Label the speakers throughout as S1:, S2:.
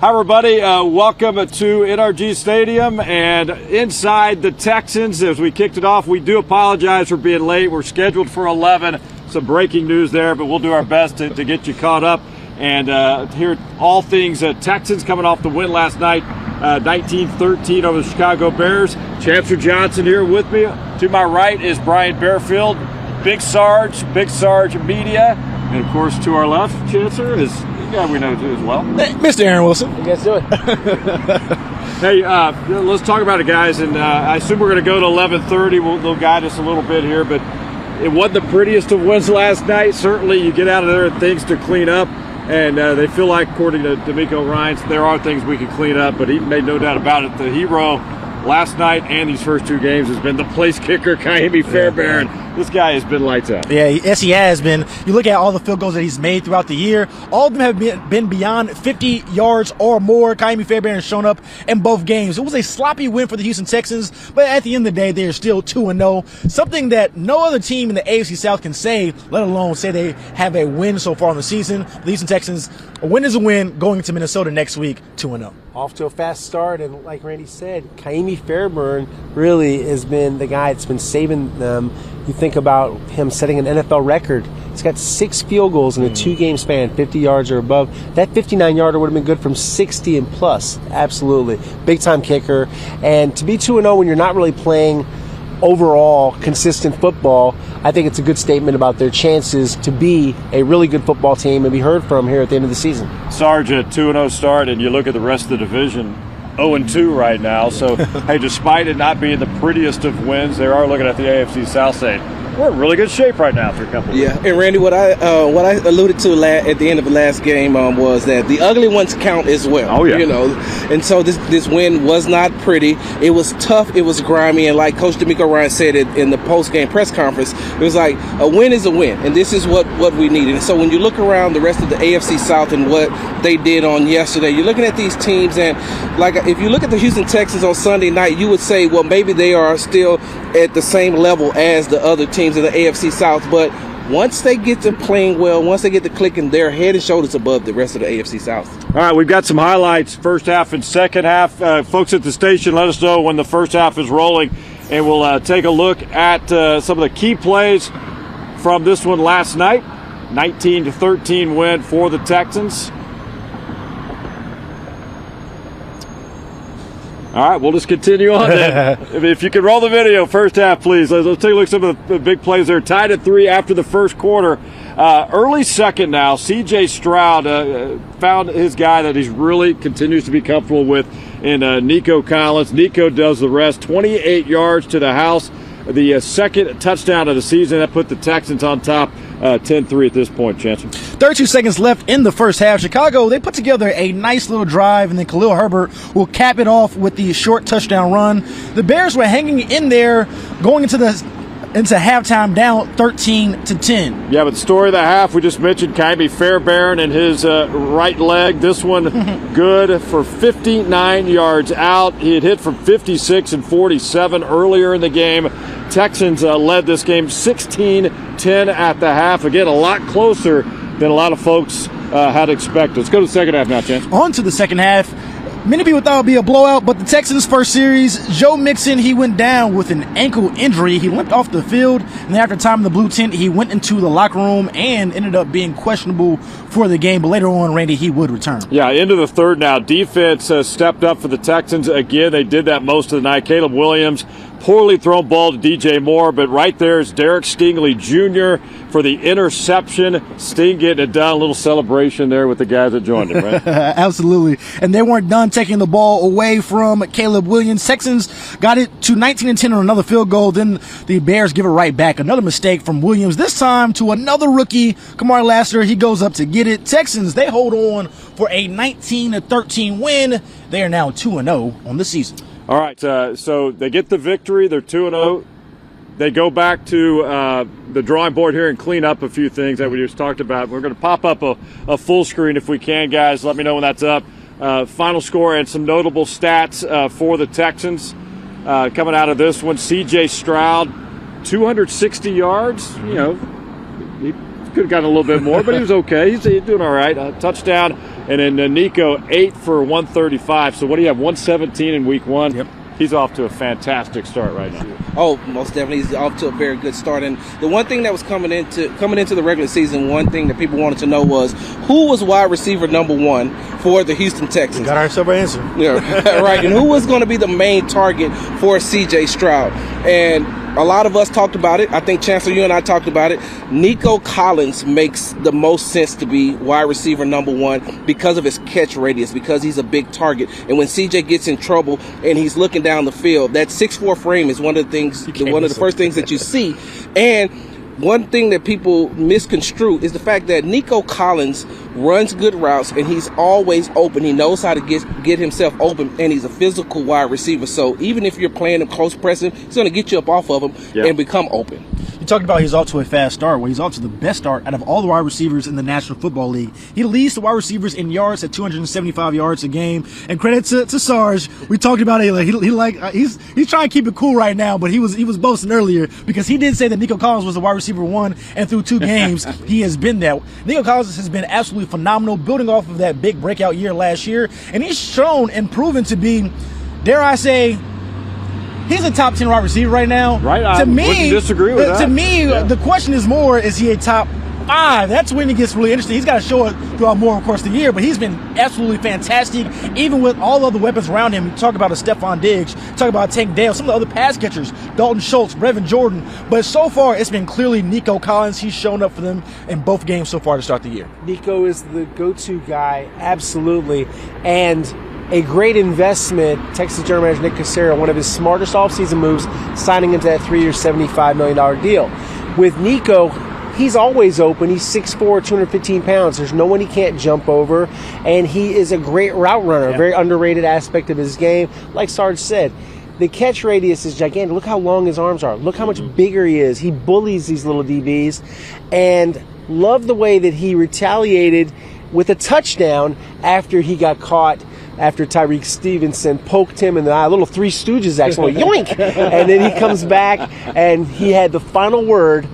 S1: Hi, everybody. Welcome to NRG Stadium and inside the Texans. As we kicked it off, we do apologize for being late. We're scheduled for 11. Some breaking news there, but we'll do our best to get you caught up and hear all things Texans coming off the win last night, 19-13 over the Chicago Bears. Chancellor Johnson here with me. To my right is Brian Bearfield, Big Sarge Media. And, of course, to our left, Chancellor, is a guy we know too as well.
S2: Hey, Mr. Aaron Wilson.
S3: How you guys doing?
S1: Hey, let's talk about it, guys. And I assume we're going to go to 11:30. They'll guide us a little bit here. But it wasn't the prettiest of wins last night. Certainly, you get out of there and things to clean up. And they feel like, according to Nico Collins, there are things we can clean up. But he made no doubt about it. The hero last night and these first two games has been the place kicker, Kaimi Fairbairn. This guy has been lights out.
S2: Yeah, yes, he has been. You look at all the field goals that he's made throughout the year. All of them have been beyond 50 yards or more. Kaimi Fairbairn has shown up in both games. It was a sloppy win for the Houston Texans, but at the end of the day, they're still 2-0. Something that no other team in the AFC South can say, let alone say they have a win so far in the season. The Houston Texans, a win is a win, going to Minnesota next week, 2-0.
S3: Off to a fast start, and like Randy said, Kaimi Fairbairn really has been the guy that's been saving them. You think about him setting an NFL record. He's got 6 field goals in a 2-game span, 50 yards or above. That 59-yarder would have been good from 60 and plus. Absolutely. Big-time kicker. And to be 2-0 when you're not really playing overall consistent football, I think it's a good statement about their chances to be a really good football team and be heard from here at the end of the season.
S1: Sarge, a 2-0 start, and you look at the rest of the division, 0-2 right now. So, hey, despite it not being the prettiest of wins, they are looking at the AFC South saying, we're in really good shape right now after a couple of weeks.
S4: And Randy, what I alluded to at the end of the last game was that the ugly ones count as well.
S1: Oh, yeah.
S4: You know, and so this win was not pretty. It was tough. It was grimy. And like Coach Nico Collins said it in the post-game press conference, it was like a win is a win. And this is what we needed. And so when you look around the rest of the AFC South and what they did on yesterday, you're looking at these teams. And like if you look at the Houston Texans on Sunday night, you would say, well, maybe they are still at the same level as the other teams in the AFC South, but once they get to playing well, once they get to clicking, they're head and shoulders above the rest of the AFC South.
S1: All right, we've got some highlights, first half and second half. Folks at the station, let us know when the first half is rolling, and we'll take a look at some of the key plays from this one last night. 19-13 win for the Texans. All right, we'll just continue on then. If you could roll the video, first half, please. Let's take a look at some of the big plays there. Tied at 3 after the first quarter. Early second now, C.J. Stroud found his guy that he really continues to be comfortable with in Nico Collins. Nico does the rest, 28 yards to the house. The second touchdown of the season. That put the Texans on top 10-3 at this point, Chancellor.
S2: 32 seconds left in the first half. Chicago, they put together a nice little drive, and then Khalil Herbert will cap it off with the short touchdown run. The Bears were hanging in there going into halftime down 13-10.
S1: Yeah, but the story of the half, we just mentioned Kaimi Fairbairn and his right leg. This one good for 59 yards out. He had hit from 56 and 47 earlier in the game. Texans led this game 16-10 at the half. Again, a lot closer than a lot of folks had expected. Let's go to the second half now, Chance.
S2: On to the second half. Many people thought it would be a blowout, but the Texans' first series, Joe Mixon, he went down with an ankle injury. He limped off the field, and after time in the blue tent, he went into the locker room and ended up being questionable for the game. But later on, Randy, he would return.
S1: Yeah, into the third now. Defense stepped up for the Texans. Again, they did that most of the night. Caleb Williams, poorly thrown ball to DJ Moore, but right there is Derek Stingley Jr. for the interception. Sting getting it done. A little celebration there with the guys that joined him, right?
S2: Absolutely. And they weren't done taking the ball away from Caleb Williams. Texans got it to 19-10 on another field goal. Then the Bears give it right back. Another mistake from Williams, this time to another rookie, Kamar Lassiter. He goes up to get it. Texans, they hold on for a 19-13 win. They are now 2-0 on the season.
S1: All right, so they get the victory. They're 2-0. They go back to the drawing board here and clean up a few things that we just talked about. We're going to pop up a full screen if we can, guys. Let me know when that's up. Final score and some notable stats for the Texans coming out of this one. C.J. Stroud, 260 yards. You know, he Could have gotten a little bit more, but he was okay. He's doing all right. Touchdown. And then Nico, 8 for 135. So what do you have, 117 in week 1?
S2: Yep.
S1: He's off to a fantastic start right now.
S4: Oh, most definitely, he's off to a very good start. And the one thing that was coming into the regular season, one thing that people wanted to know was who was wide receiver number 1 for the Houston Texans.
S2: We got ourselves our answer.
S4: Yeah, right. And who was going to be the main target for C.J. Stroud? And a lot of us talked about it. I think, Chancellor, you and I talked about it. Nico Collins makes the most sense to be wide receiver number 1 because of his catch radius, because he's a big target. And when CJ gets in trouble and he's looking down the field, that 6'4" frame is one of the first things that you see. And one thing that people misconstrue is the fact that Nico Collins runs good routes and he's always open. He knows how to get himself open, and he's a physical wide receiver. So even if you're playing him close pressing, he's going to get you up off of him and become open.
S2: You talked about he's off to a fast start. Well, he's off to the best start out of all the wide receivers in the National Football League. He leads the wide receivers in yards at 275 yards a game. And credit to Sarge. We talked about it. He's trying to keep it cool right now, but he was boasting earlier because he did say that Nico Collins was the wide receiver 1, and through 2 games he has been that. Nico Collins has been absolutely phenomenal, building off of that big breakout year last year, and he's shown and proven to be, dare I say, he's a top 10 wide receiver right now.
S1: Right. I wouldn't disagree with that.
S2: To me, the question is more, is he a top 5? That's when it gets really interesting. He's got to show it throughout more, of course, the year, but he's been absolutely fantastic, even with all of the weapons around him. You talk about a Stephon Diggs, talk about Tank Dale, some of the other pass catchers, Dalton Schultz, Brevin Jordan, but so far it's been clearly Nico Collins. He's shown up for them in both games so far to start the year.
S3: Nico is the go-to guy, absolutely, and a great investment. Texas General Manager Nick Caserio, one of his smartest offseason moves, signing into that 3-year, $75 million deal. With Nico, he's always open. He's 6'4", 215 pounds. There's no one he can't jump over, and he is a great route runner, a very underrated aspect of his game. Like Sarge said, the catch radius is gigantic. Look how long his arms are. Look how much bigger he is. He bullies these little DBs, and love the way that he retaliated with a touchdown after he got caught, after Tyreek Stevenson poked him in the eye. A little Three Stooges actually, yoink! And then he comes back, and he had the final word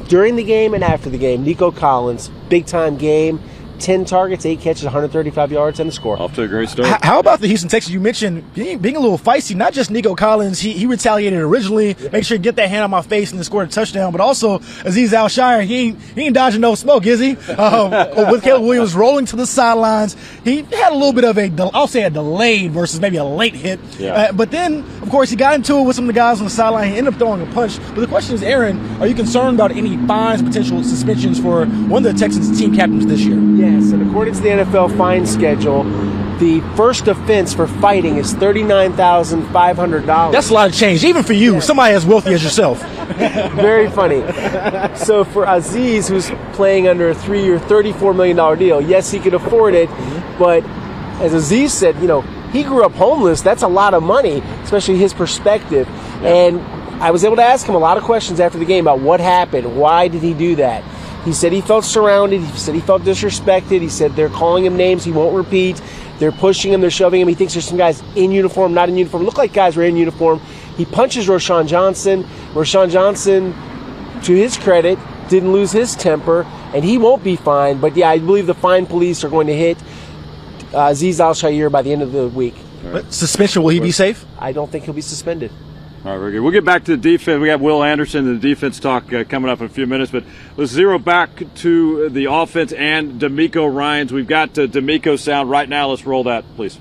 S3: during the game and after the game. Nico Collins, big-time game. 10 targets, 8 catches, 135 yards, and a score.
S1: Off to a great start.
S2: How about the Houston Texans? You mentioned being a little feisty. Not just Nico Collins. He retaliated originally. Make sure you get that hand on my face and then scored a touchdown. But also, Azeez Al-Shire, he ain't dodging no smoke, is he? With Caleb Williams rolling to the sidelines, he had a little bit of a delayed versus maybe a late hit. Yeah. But then, of course, he got into it with some of the guys on the sideline. He ended up throwing a punch. But the question is, Aaron, are you concerned about any fines, potential suspensions for one of the Texans' team captains this year?
S3: Yes, and according to the NFL fine schedule, the first offense for fighting is $39,500.
S2: That's a lot of change, even for you, somebody as wealthy as yourself.
S3: Very funny. So for Azeez, who's playing under a 3-year, $34 million deal, yes, he could afford it, but as Azeez said, he grew up homeless. That's a lot of money, especially his perspective. And I was able to ask him a lot of questions after the game about what happened, why did he do that. He said he felt surrounded. He said he felt disrespected. He said they're calling him names he won't repeat. They're pushing him. They're shoving him. He thinks there's some guys in uniform, not in uniform. Look like guys were in uniform. He punches Roshan Johnson. Roshan Johnson, to his credit, didn't lose his temper, and he won't be fined. But, yeah, I believe the fine police are going to hit Azeez Al-Shire by the end of the week.
S2: But suspension, will he be safe?
S3: I don't think he'll be suspended.
S1: All right, very good. We'll get back to the defense. We got Will Anderson and the defense talk coming up in a few minutes, but let's zero back to the offense and D'Amico Ryans. We've got D'Amico sound right now. Let's roll that, please.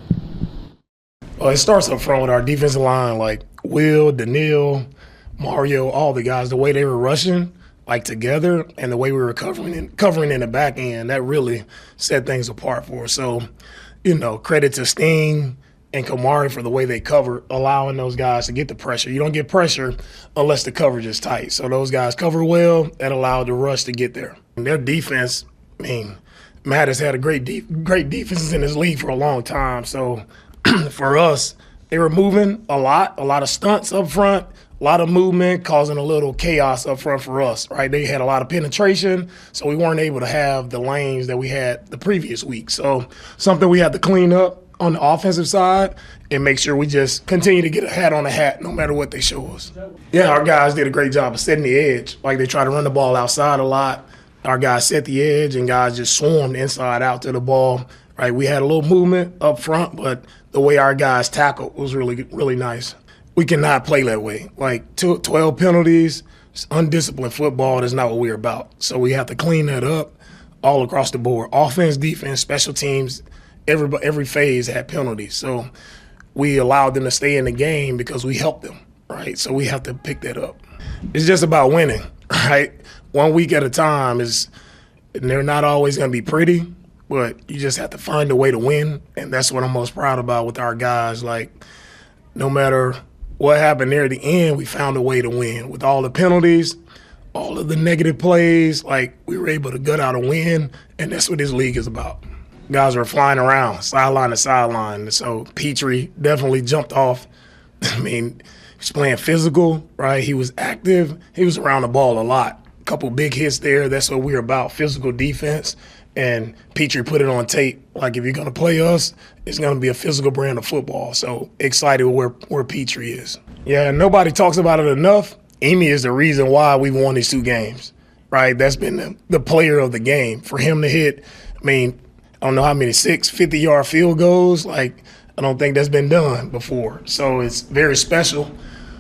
S5: Well, it starts up front with our defensive line, like Will, Daniil, Mario, all the guys, the way they were rushing, like together, and the way we were covering in the back end, that really set things apart for us. So, credit to Sting and Kamari for the way they cover, allowing those guys to get the pressure. You don't get pressure unless the coverage is tight. So those guys cover well. That allowed the rush to get there. And their defense, Matt has had a great defenses in this league for a long time. So for us, they were moving a lot of stunts up front, a lot of movement, causing a little chaos up front for us, right? They had a lot of penetration, so we weren't able to have the lanes that we had the previous week. So something we had to clean up on the offensive side and make sure we just continue to get a hat on a hat no matter what they show us. Yeah, our guys did a great job of setting the edge. Like, they try to run the ball outside a lot. our guys set the edge and guys just swarmed inside out to the ball. Right, we had a little movement up front, but the way our guys tackled was really, really nice. We cannot play that way. Like 12 penalties, undisciplined football is not what we're about. So we have to clean that up all across the board. Offense, defense, special teams, every phase had penalties. So we allowed them to stay in the game because we helped them, right? So we have to pick that up. It's just about winning, right? 1 week at a time and they're not always going to be pretty, but you just have to find a way to win, and that's what I'm most proud about with our guys. Like, no matter what happened there at the end, we found a way to win. With all the penalties, all of the negative plays, like, we were able to gut out a win, and that's what this league is about. Guys were flying around, sideline to sideline, so Petrie definitely jumped off. I mean, he was playing physical, right? He was active. He was around the ball a lot. A couple big hits there. That's what we're about, physical defense. And Petrie put it on tape. Like, if you're going to play us, it's going to be a physical brand of football. So excited where Petrie is. Yeah, nobody talks about it enough. Amy is the reason why we won these 2 games, right? That's been the player of the game. For him to hit, I mean, I don't know how many 50-yard field goals. Like, I don't think that's been done before. So it's very special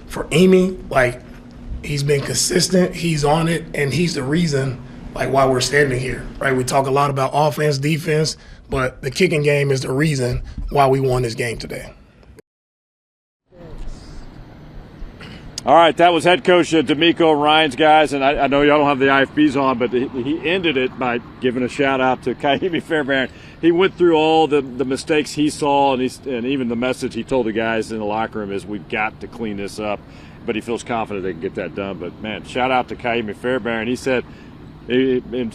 S5: for Amy. Like, he's been consistent. He's on it, and he's the reason like why we're standing here, right? We talk a lot about offense, defense, but the kicking game is the reason why we won this game today.
S1: All right, that was head coach D'Amico Ryan's guys, and I know y'all don't have the IFBs on, but he ended it by giving a shout-out to Kaimi Fairbairn. He went through all the mistakes he saw, and even the message he told the guys in the locker room is we've got to clean this up, but he feels confident they can get that done. But, man, shout-out to Kaimi Fairbairn. He said – in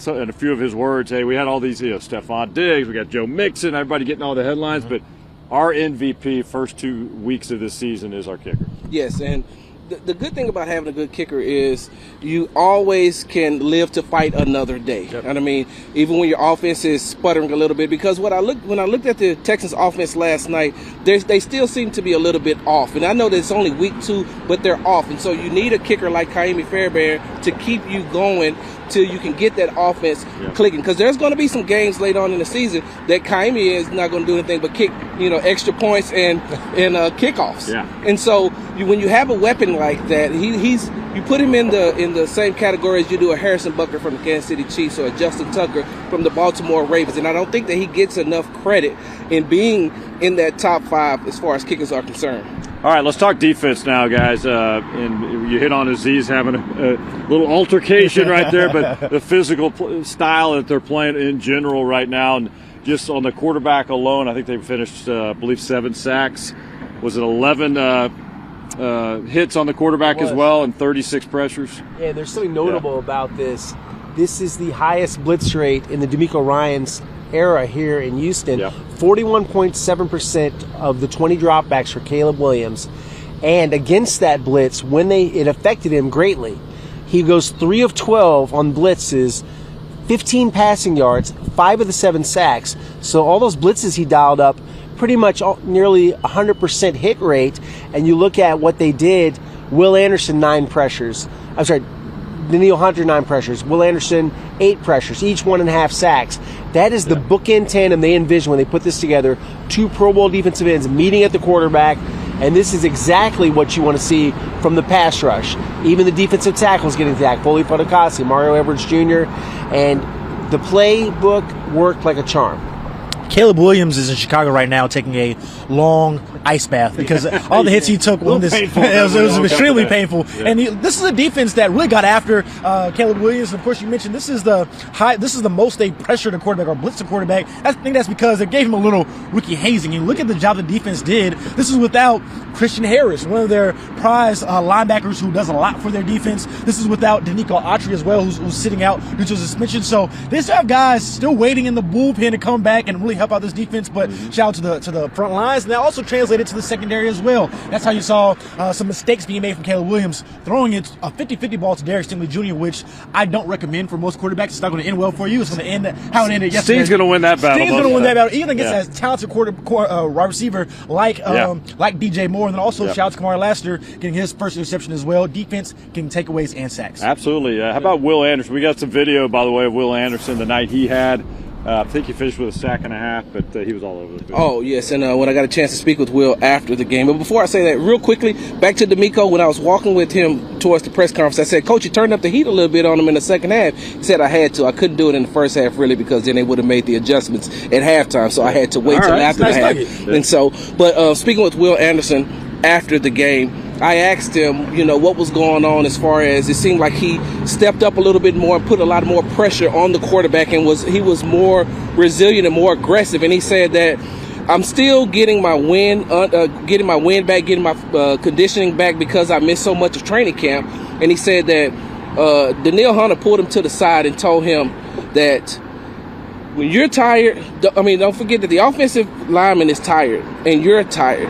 S1: a few of his words, hey, we had all these, Stephon Diggs, we got Joe Mixon, everybody getting all the headlines, but our MVP first 2 weeks of this season is our kicker.
S4: Yes, and the good thing about having a good kicker is you always can live to fight another day. Yep. And I mean, even when your offense is sputtering a little bit, because when I looked at the Texans offense last night, they still seem to be a little bit off. And I know that it's only week 2, but they're off. And so you need a kicker like Kaimi Fairbairn to keep you going till you can get that offense clicking. Because there's going to be some games later on in the season that Kaimi is not going to do anything but kick, extra points and kickoffs. Yeah. And so when you have a weapon like that, you put him in the same category as you do a Harrison Butker from the Kansas City Chiefs or a Justin Tucker from the Baltimore Ravens. And I don't think that he gets enough credit in being in that top 5 as far as kickers are concerned.
S1: All right, let's talk defense now, guys. And you hit on Aziz having a little altercation right there, but the physical style that they're playing in general right now, and just on the quarterback alone, I think they finished, I believe, 7 sacks. Was it 11 hits on the quarterback as well, and 36 pressures?
S3: Yeah, there's something notable about this. This is the highest blitz rate in the D'Amico Ryan's era here in Houston. 41.7% of the 20 dropbacks for Caleb Williams. And against that blitz, it affected him greatly. He goes 3 of 12 on blitzes, 15 passing yards, 5 of the 7 sacks. So all those blitzes he dialed up, pretty much nearly 100% hit rate. And you look at what they did, Will Anderson 9 pressures. I'm sorry, Daniil Hunter 9 pressures. Will Anderson 8 pressures, each 1.5 sacks. That is the bookend tandem they envision when they put this together. 2 Pro Bowl defensive ends meeting at the quarterback. And this is exactly what you want to see from the pass rush. Even the defensive tackles getting attacked. Foley Fadakasi, Mario Edwards Jr. And the playbook worked like a charm.
S2: Caleb Williams is in Chicago right now taking a long ice bath because all the hits he took on this, it was extremely painful. Yeah. And this is a defense that really got after Caleb Williams. Of course, you mentioned this is the most they pressured a quarterback or blitzed a quarterback. I think that's because they gave him a little rookie hazing. You look at the job the defense did. This is without Christian Harris, one of their prize linebackers who does a lot for their defense. This is without Danico Autry as well, who's sitting out due to suspension. So they still have guys still waiting in the bullpen to come back and really help out this defense. But shout out to the front lines, and that also translated to the secondary as well. That's how you saw some mistakes being made from Caleb Williams, throwing it a 50-50 ball to Derek Stingley Jr., which I don't recommend for most quarterbacks. It's not going to end well for you. It's going to end how it ended yesterday.
S1: Sting's going to win that battle.
S2: Sting's going to win that battle, even against a talented wide receiver like DJ Moore. And then also shout out to Kamari Lassiter getting his first interception as well. Defense getting takeaways and sacks.
S1: Absolutely. How about Will Anderson? We got some video, by the way, of Will Anderson the night he had. I think he finished with a sack and a half, but he was all over the field.
S4: Oh, yes, and when I got a chance to speak with Will after the game. But before I say that, real quickly, back to D'Amico, when I was walking with him towards the press conference, I said, Coach, you turned up the heat a little bit on him in the second half. He said I had to. I couldn't do it in the first half, really, because then they would have made the adjustments at halftime, so I had to wait till after the half. Yeah. And so, but speaking with Will Anderson after the game, I asked him, what was going on as far as it seemed like he stepped up a little bit more and put a lot more pressure on the quarterback, and he was more resilient and more aggressive. And he said that I'm still getting my wind back, getting my conditioning back because I missed so much of training camp. And he said that Danielle Hunter pulled him to the side and told him that when you're tired, don't forget that the offensive lineman is tired and you're tired.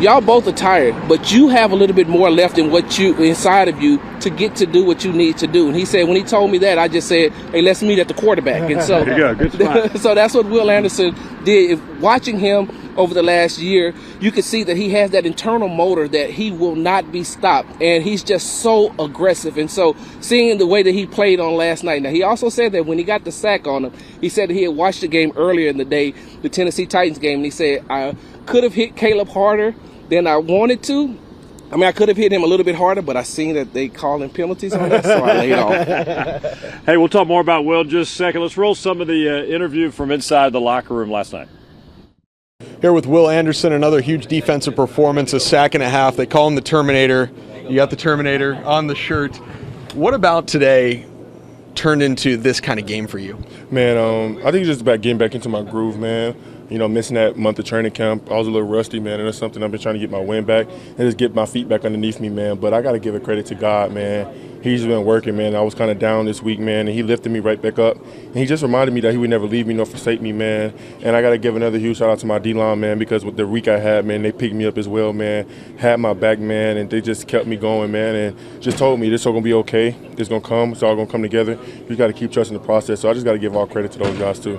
S4: Y'all both are tired, but you have a little bit more left inside of you to get to do what you need to do. And he said, when he told me that, I just said, hey, let's meet at the quarterback. And so,
S1: there you go. Good spot.
S4: So that's what Will Anderson did. Watching him over the last year, you can see that he has that internal motor that he will not be stopped. And he's just so aggressive. And so seeing the way that he played on last night. Now, he also said that when he got the sack on him, he said that he had watched the game earlier in the day, the Tennessee Titans game, and he said, I could have hit Caleb harder than I wanted to. I could have hit him a little bit harder, but I seen that they calling penalties on it, so I laid off.
S1: Hey, we'll talk more about Will in just a second. Let's roll some of the interview from inside the locker room last night.
S6: Here with Will Anderson, another huge defensive performance, a sack and a half. They call him the Terminator. You got the Terminator on the shirt. What about today turned into this kind of game for you?
S7: Man, I think it's just about getting back into my groove, man. Missing that month of training camp, I was a little rusty, man, and that's something I've been trying to get my wind back and just get my feet back underneath me, man. But I got to give it credit to God, man. He's been working, man. I was kind of down this week, man, and he lifted me right back up. And he just reminded me that he would never leave me nor forsake me, man. And I got to give another huge shout out to my D-line, man, because with the week I had, man, they picked me up as well, man, had my back, man, and they just kept me going, man, and just told me this is all going to be okay. It's going to come. It's all going to come together. You got to keep trusting the process. So I just got to give all credit to those guys, too.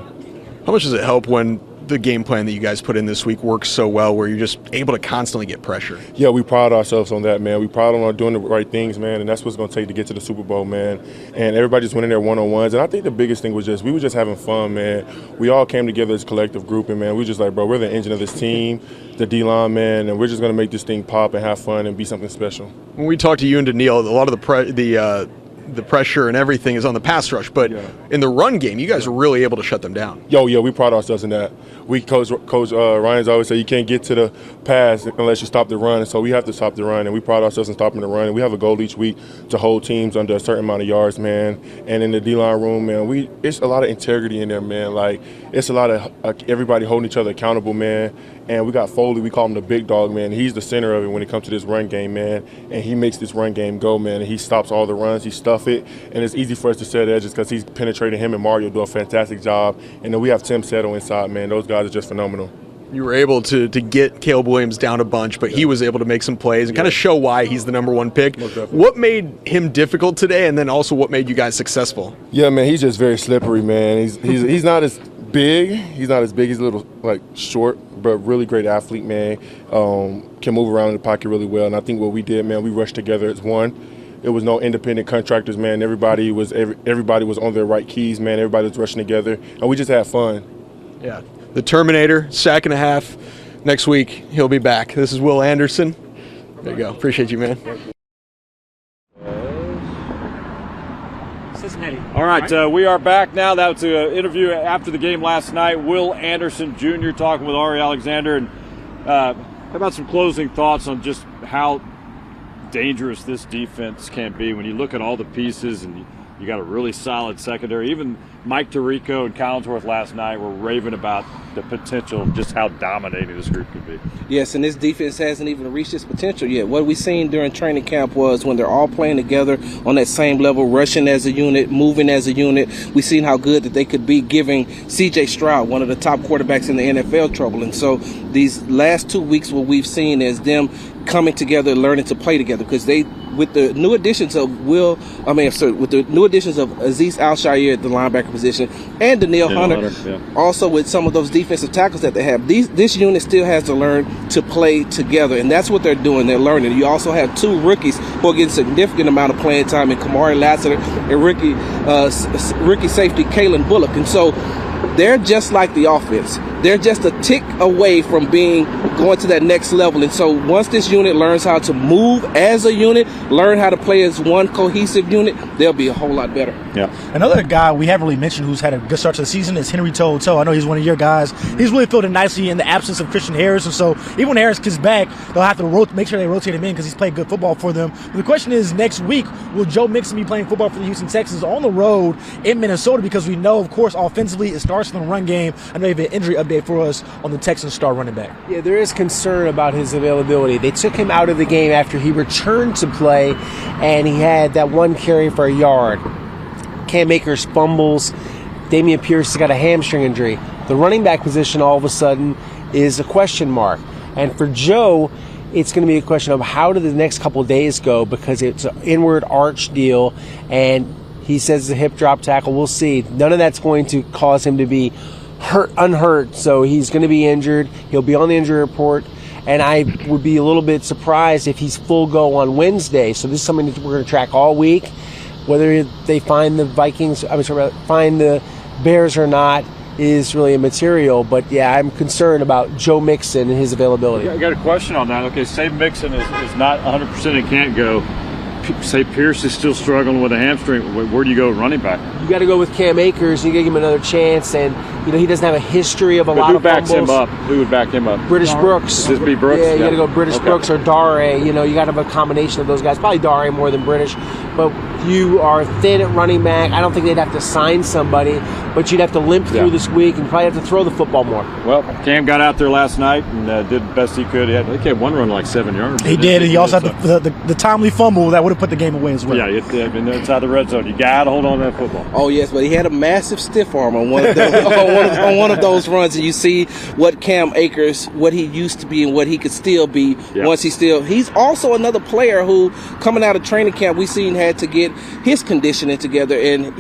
S6: How much does it help when the game plan that you guys put in this week works so well, where you're just able to constantly get pressure?
S7: Yeah, we pride ourselves on that, man. We pride on doing the right things, man, and that's what's going to take to get to the Super Bowl, man. And everybody just went in there one-on-ones, and I think the biggest thing was we were just having fun, man. We all came together as a collective group, and, man, we just like, bro, we're the engine of this team, the D-line, man, and we're just going to make this thing pop and have fun and be something special.
S6: When we talked to you and Danielle, a lot of the pressure and everything is on the pass rush, but in the run game, you guys were really able to shut them down.
S7: Yeah, we pride ourselves in that. Coach Ryan's always say you can't get to the pass unless you stop the run, so we have to stop the run, and we pride ourselves in stopping the run. And we have a goal each week to hold teams under a certain amount of yards, man. And in the D-line room, man, it's a lot of integrity in there, man. Like, it's a lot of everybody holding each other accountable, man. And we got Foley, we call him the big dog, man. He's the center of it when it comes to this run game, man. And he makes this run game go, man. And he stops all the runs, he stuff it. And it's easy for us to set edges because he's penetrating. Him and Mario do a fantastic job. And then we have Tim Settle inside, man. Those guys are just phenomenal.
S6: You were able to get Caleb Williams down a bunch, but he was able to make some plays and kind of show why he's the number one pick. What made him difficult today, and then also what made you guys successful?
S7: Yeah, man, he's just very slippery, man. He's not as big. He's not as big. He's a little, short, but really great athlete, man. Can move around in the pocket really well. And I think what we did, man, we rushed together as one. It was no independent contractors, man. Everybody was on their right keys, man. Everybody was rushing together, and we just had fun.
S6: Yeah. The Terminator, sack and a half. Next week, he'll be back. This is Will Anderson. There you go. Appreciate you, man.
S1: All right, we are back now. That was an interview after the game last night. Will Anderson Jr. talking with Ari Alexander. And how about some closing thoughts on just how dangerous this defense can be when you look at all the pieces and You got a really solid secondary. Even Mike Tirico and Collinsworth last night were raving about the potential of just how dominating this group could be.
S4: Yes, and this defense hasn't even reached its potential yet. What we seen during training camp was when they're all playing together on that same level, rushing as a unit, moving as a unit, we seen how good that they could be, giving C.J. Stroud, one of the top quarterbacks in the NFL, trouble. And so these last 2 weeks, what we've seen is them coming together, learning to play together, because they, with the new additions of with the new additions of Azeez Al-Shaair at the linebacker position and Danielle Hunter, also with some of those defensive tackles that they have, this unit still has to learn to play together, and that's what they're doing. They're learning. You also have two rookies who are getting significant amount of playing time in Kamari Lassiter and rookie safety Kalen Bullock, and so they're just like the offense. They're just a tick away from going to that next level. And so once this unit learns how to move as a unit, learn how to play as one cohesive unit, they'll be a whole lot better.
S2: Yeah. Another guy we haven't really mentioned who's had a good start to the season is Henry To'oTo'o. I know he's one of your guys. He's really filled in nicely in the absence of Christian Harris. And so even when Harris gets back, they'll have to make sure they rotate him in because he's played good football for them. But the question is, next week, will Joe Mixon be playing football for the Houston Texans on the road in Minnesota? Because we know, of course, offensively, it starts from the run game. I know you have an injury update for us on the Texans star running back.
S3: Yeah, there is concern about his availability. They took him out of the game after he returned to play, and he had that one carry for a yard. Cam Akers fumbles. Dameon Pierce has got a hamstring injury. The running back position all of a sudden is a question mark. And for Joe, it's going to be a question of how do the next couple of days go, because it's an inward arch deal, and he says it's a hip drop tackle. We'll see. None of that's going to cause him to be unhurt, so he's going to be injured. He'll be on the injury report, and I would be a little bit surprised if he's full go on Wednesday. So this is something that we're going to track all week, whether they find the find the Bears or not is really immaterial. But yeah, I'm concerned about Joe Mixon and his availability.
S1: I got a question on that. Okay, say Mixon is not 100% and can't go. Say Pierce is still struggling with a hamstring. Where do you go running back?
S3: You got to go with Cam Akers. You got to give him another chance, and he doesn't have a history of a lot of fumbles.
S1: Who backs him up? Who would back him up?
S3: British Brooks.
S1: Does this be Brooks?
S3: Yeah, you got to go British Brooks or Dare. You got to have a combination of those guys. Probably Dare more than British, but you are thin at running back. I don't think they'd have to sign somebody, but you'd have to limp through this week and probably have to throw the football more.
S1: Well, Cam got out there last night and did the best he could. He had one run like 7 yards.
S2: He did. He also had the timely fumble that would have put the game away as well.
S1: Yeah, inside the red zone. You got to hold on to that football.
S4: Oh, yes, but he had a massive stiff arm on one of those, on one of those runs, and you see what Cam Akers, what he used to be and what he could still be once he's also another player who, coming out of training camp, we seen had to get his conditioning together, and,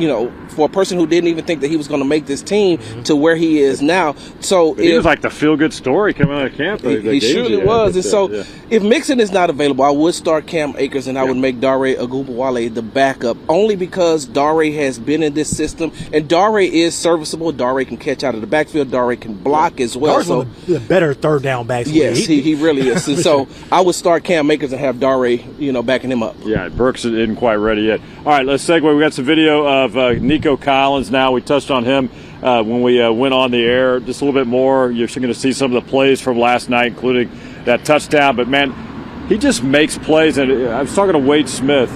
S4: for a person who didn't even think that he was going to make this team to where he is now. So
S1: it was like the feel-good story coming out of camp.
S4: He surely was. And so if Mixon is not available, I would start Cam Akers, and I would make Dare Ogunbowale the backup, only because Dare has been in this system, and Dare is serviceable. Dare can catch out of the backfield. Dare can block as well.
S2: Dare's one of the better third down backs.
S4: Yes, he really is. And so I would start Cam Akers and have Dare, backing him up.
S1: Yeah, Brooks isn't quite ready yet. All right, let's segue. We got some video of Nico Collins now. We touched on him when we went on the air just a little bit more. You're going to see some of the plays from last night, including that touchdown. But, man, he just makes plays. And I was talking to Wade Smith,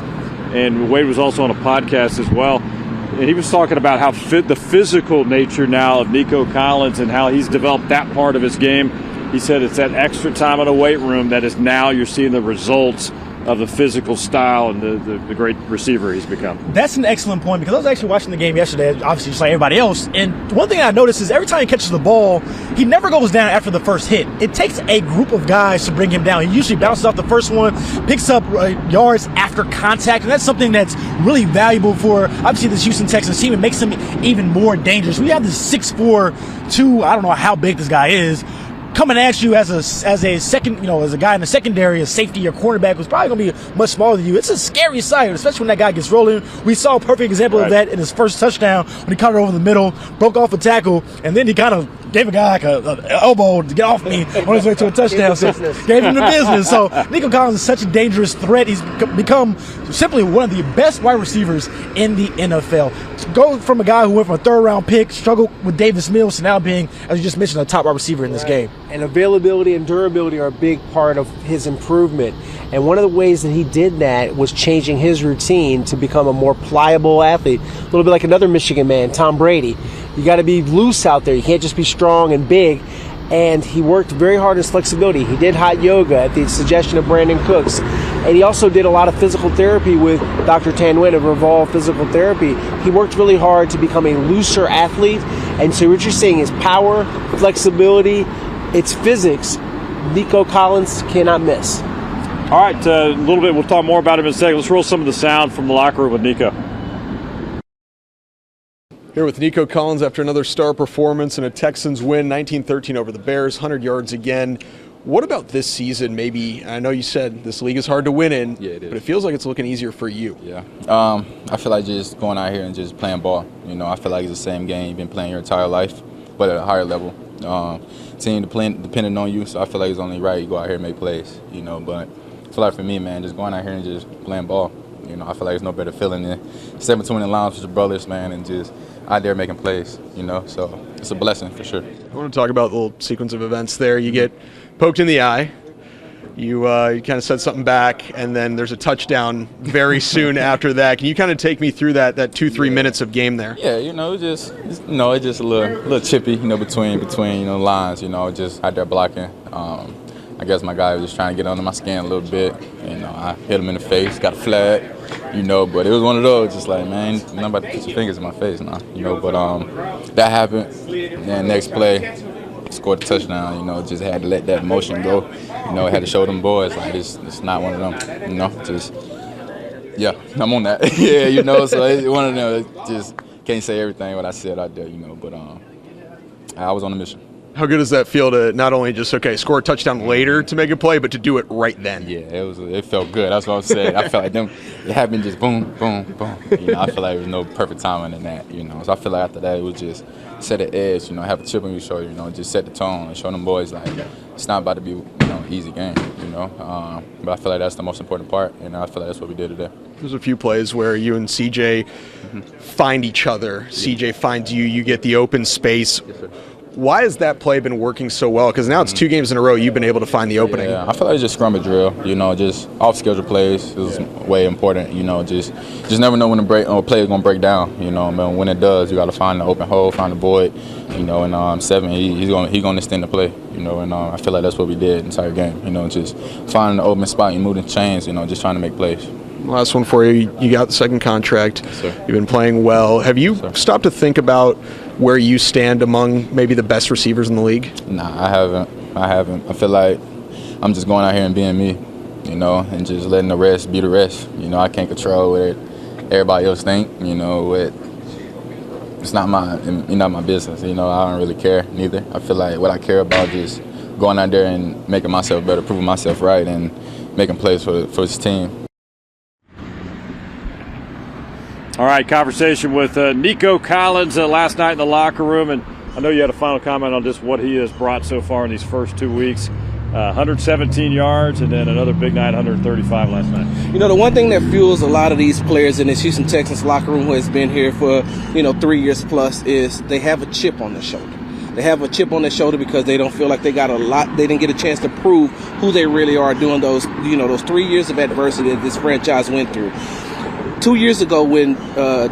S1: and Wade was also on a podcast as well. And he was talking about how the physical nature now of Nico Collins and how he's developed that part of his game. He said it's that extra time in the weight room that is now you're seeing the results of the physical style and the great receiver he's become.
S2: That's an excellent point, because I was actually watching the game yesterday, obviously just like everybody else, and one thing I noticed is every time he catches the ball, he never goes down after the first hit. It takes a group of guys to bring him down. He usually bounces off the first one, picks up yards after contact, and that's something that's really valuable for, obviously, this Houston Texans team. It makes them even more dangerous. We have this 6'4", I don't know how big this guy is, coming at you as a second, as a guy in the secondary, a safety or cornerback who's probably going to be much smaller than you. It's a scary sight, especially when that guy gets rolling. We saw a perfect example of that in his first touchdown when he caught it over the middle, broke off a tackle, and then he kind of gave a guy like an elbow to get off me on his way to a touchdown. So gave him the business. So Nico Collins is such a dangerous threat. He's become simply one of the best wide receivers in the NFL. Go from a guy who went from a third-round pick, struggled with Davis Mills, to now being, as you just mentioned, a top wide receiver in this game.
S3: And availability and durability are a big part of his improvement. And one of the ways that he did that was changing his routine to become a more pliable athlete. A little bit like another Michigan man, Tom Brady. You got to be loose out there. You can't just be strong and big. And he worked very hard on his flexibility. He did hot yoga at the suggestion of Brandon Cooks. And he also did a lot of physical therapy with Dr. Tan Nguyen of Revolve Physical Therapy. He worked really hard to become a looser athlete. And so what you're seeing is power, flexibility, it's physics. Nico Collins cannot miss.
S1: All right, a little bit, we'll talk more about him in a second. Let's roll some of the sound from the locker room with Nico.
S6: Here with Nico Collins after another star performance and a Texans win, 19-13 over the Bears, 100 yards again. What about this season? Maybe, I know you said this league is hard to win in,
S8: yeah, it is.
S6: But it feels like it's looking easier for you.
S8: Yeah, I feel like just going out here and just playing ball. You know, I feel like it's the same game you've been playing your entire life, but at a higher level. Team depending on you, so I feel like it's only right you go out here and make plays. You know, but I feel like for me, man, just going out here and just playing ball. You know, I feel like there's no better feeling than stepping between the lines with your brothers, man, and just out there making plays, you know. So it's a blessing for sure.
S6: I want to talk about the little sequence of events there. You get poked in the eye. You kind of set something back, and then there's a touchdown very soon after that. Can you kind of take me through that 2-3 minutes of game there?
S8: Yeah, you know, it's just a little chippy, you know, between you know lines, you know, just out there blocking. I guess my guy was just trying to get under my skin a little bit. You know, I hit him in the face, got a flag, you know, but it was one of those, just like, man, you're not about to put your fingers in my face now, you know, but that happened. Then next play, scored a touchdown, you know, just had to let that emotion go. You know, had to show them boys, like, it's not one of them, you know, just, yeah, I'm on that. Yeah, you know, so it's one of them, just can't say everything what I said out there, you know, but I was on a mission.
S6: How good does that feel to not only just, score a touchdown later to make a play, but to do it right then?
S8: Yeah, it felt good. That's what I'm saying. I felt like it happened just boom, boom, boom. You know, I feel like there was no perfect timing in that, you know. So I feel like after that, it was just set the edge, you know, have a chip on your shoulder, you know, just set the tone and show them boys, like, it's not about to be, you know, an easy game, you know. But I feel like that's the most important part, and I feel like that's what we did today.
S6: There's a few plays where you and CJ find each other. CJ finds you, you get the open space.
S8: Yes, sir.
S6: Why has that play been working so well? Because now it's 2 games in a row you've been able to find the opening.
S8: Yeah, I feel like it's just scrum and drill, you know, just off-schedule plays is way important, you know, just never know when a play is going to break down, you know, but when it does, you got to find the open hole, find the void, you know, and 7, he's going to extend the play, you know, and I feel like that's what we did the entire game, you know, just finding the open spot, you move the chains, you know, just trying to make plays.
S6: Last one for you. You got the second contract.
S8: Yes, sir.
S6: You've been playing well. Have you stopped to think about where you stand among maybe the best receivers in the league?
S8: Nah, I haven't. I feel like I'm just going out here and being me, you know, and just letting the rest be the rest. You know, I can't control what everybody else think, you know, it's not my business, you know, I don't really care neither. I feel like what I care about is going out there and making myself better, proving myself right, and making plays for this team.
S1: All right, conversation with Nico Collins last night in the locker room, and I know you had a final comment on just what he has brought so far in these first 2 weeks. 117 yards, and then another big night, 135 last night.
S4: You know, the one thing that fuels a lot of these players in this Houston Texans locker room who has been here for, 3 years plus is they have a chip on their shoulder. They have a chip on their shoulder because they don't feel like they didn't get a chance to prove who they really are doing those 3 years of adversity that this franchise went through. 2 years ago when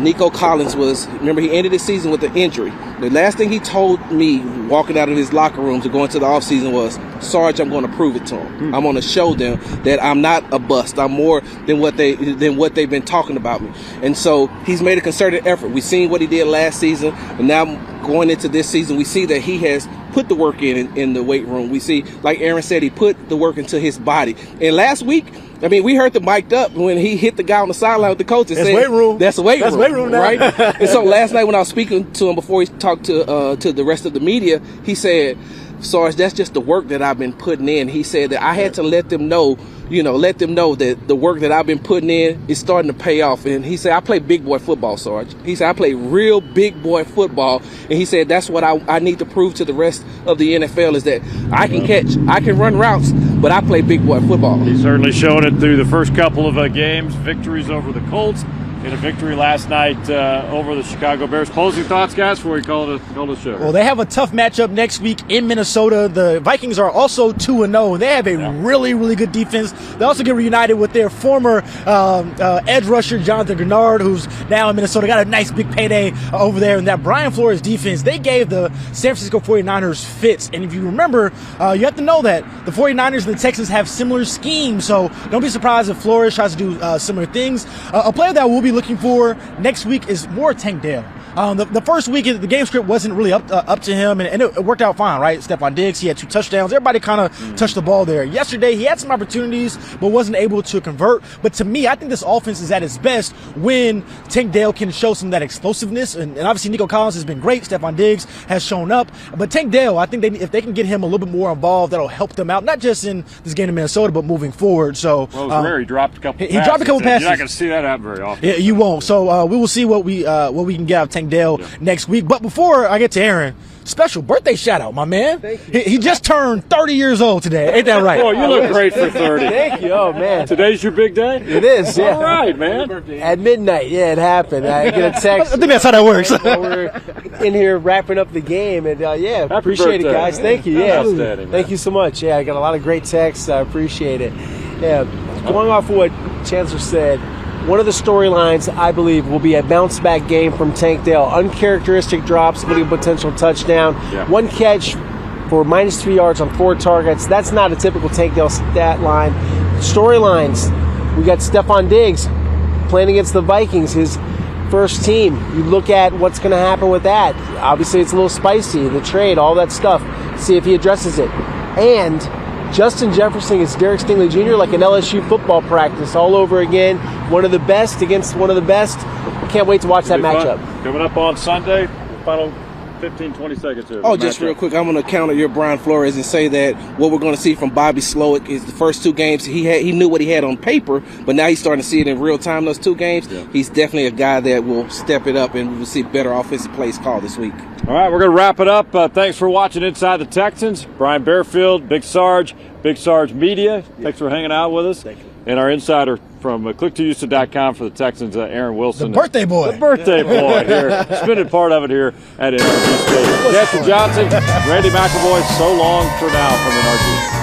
S4: Nico Collins remember he ended his season with an injury. The last thing he told me walking out of his locker room to go into the offseason was, Sarge, I'm going to prove it to them. I'm going to show them that I'm not a bust. I'm more than what they've been talking about me. And so he's made a concerted effort. We've seen what he did last season, and now going into this season, we see that he has put the work in the weight room. We see, like Aaron said, he put the work into his body. And last week, we heard the mic'd up when he hit the guy on the sideline with the coach and said,
S2: weight room.
S4: That's weight room,
S2: now.
S4: Right? And so last night when I was speaking to him before he talked to the rest of the media, he said, Sarge, that's just the work that I've been putting in. He said that I had to let them know that the work that I've been putting in is starting to pay off. And he said, I play big boy football, Sarge. He said, I play real big boy football. And he said, that's what I need to prove to the rest of the NFL is that I can catch, I can run routes, but I play big boy football.
S1: He's certainly shown it through the first couple of games, victories over the Colts, and a victory last night over the Chicago Bears. Closing thoughts, guys, before we call it a show.
S2: Well, they have a tough matchup next week in Minnesota. The Vikings are also 2-0. They have a really, really good defense. They also get reunited with their former edge rusher, Jonathan Grenard, who's now in Minnesota. Got a nice big payday over there. And that Brian Flores defense, they gave the San Francisco 49ers fits. And if you remember, you have to know that the 49ers and the Texans have similar schemes. So don't be surprised if Flores tries to do similar things. A player that will be looking for next week is more Tank Dell. The first week, the game script wasn't really up to him, and it worked out fine, right? Stephon Diggs, he had 2 touchdowns. Everybody kind of touched the ball there. Yesterday, he had some opportunities, but wasn't able to convert. But to me, I think this offense is at its best when Tank Dell can show some of that explosiveness. And obviously, Nico Collins has been great. Stephon Diggs has shown up. But Tank Dell, I think if they can get him a little bit more involved, that'll help them out, not just in this game in Minnesota, but moving forward. So,
S1: well, it was rare. He dropped a couple passes.
S2: He dropped a couple passes.
S1: You're not going to see that happen very often.
S2: Yeah, you won't. So we will see what we can get out of Tank Dell next week. But before I get to Aaron, special birthday shout out, my man.
S3: Thank you.
S2: He just turned 30 years old today. Ain't that right?
S1: Boy, you look great for 30.
S3: Thank you. Oh, man.
S1: Today's your big day?
S3: It is, yeah.
S1: All right, man.
S3: At midnight, yeah, it happened. I get a text.
S2: I think that's how that works.
S3: We're in here wrapping up the game, and
S1: Happy
S3: appreciate
S1: birthday.
S3: it, guys. Thank you. Yeah,
S1: Outstanding,
S3: thank
S1: man.
S3: you so much. Yeah, I got a lot of great texts. I appreciate it. Yeah, going off of what Chancellor said, one of the storylines, I believe, will be a bounce-back game from Tank Dell. Uncharacteristic drops, splitting potential touchdown.
S1: Yeah.
S3: 1 catch for -3 yards on 4 targets. That's not a typical Tank Dell stat line. Storylines, we got Stephon Diggs playing against the Vikings, his first team. You look at what's going to happen with that. Obviously, it's a little spicy, the trade, all that stuff. See if he addresses it. And Justin Jefferson is Derek Stingley Jr., like an LSU football practice all over again. One of the best against one of the best. Can't wait to watch that matchup.
S1: Coming up on Sunday, final 15, 20 seconds here.
S4: Oh, just real quick, I'm going to counter your Brian Flores and say that what we're going to see from Bobby Slowick is the first 2 games he knew what he had on paper, but now he's starting to see it in real time. Those 2 games, he's definitely a guy that will step it up, and we will see better offensive plays called this week.
S1: All right, we're going to wrap it up. Thanks for watching Inside the Texans. Brian Bearfield, Big Sarge Media. Thanks for hanging out with us.
S3: Thank you.
S1: And our insider from click2houston.com for the Texans, Aaron Wilson.
S2: The birthday boy.
S1: The birthday boy here. Spending part of it here at NRG Stadium. Jesse Johnson, Randy McAvoy, so long for now from NRG.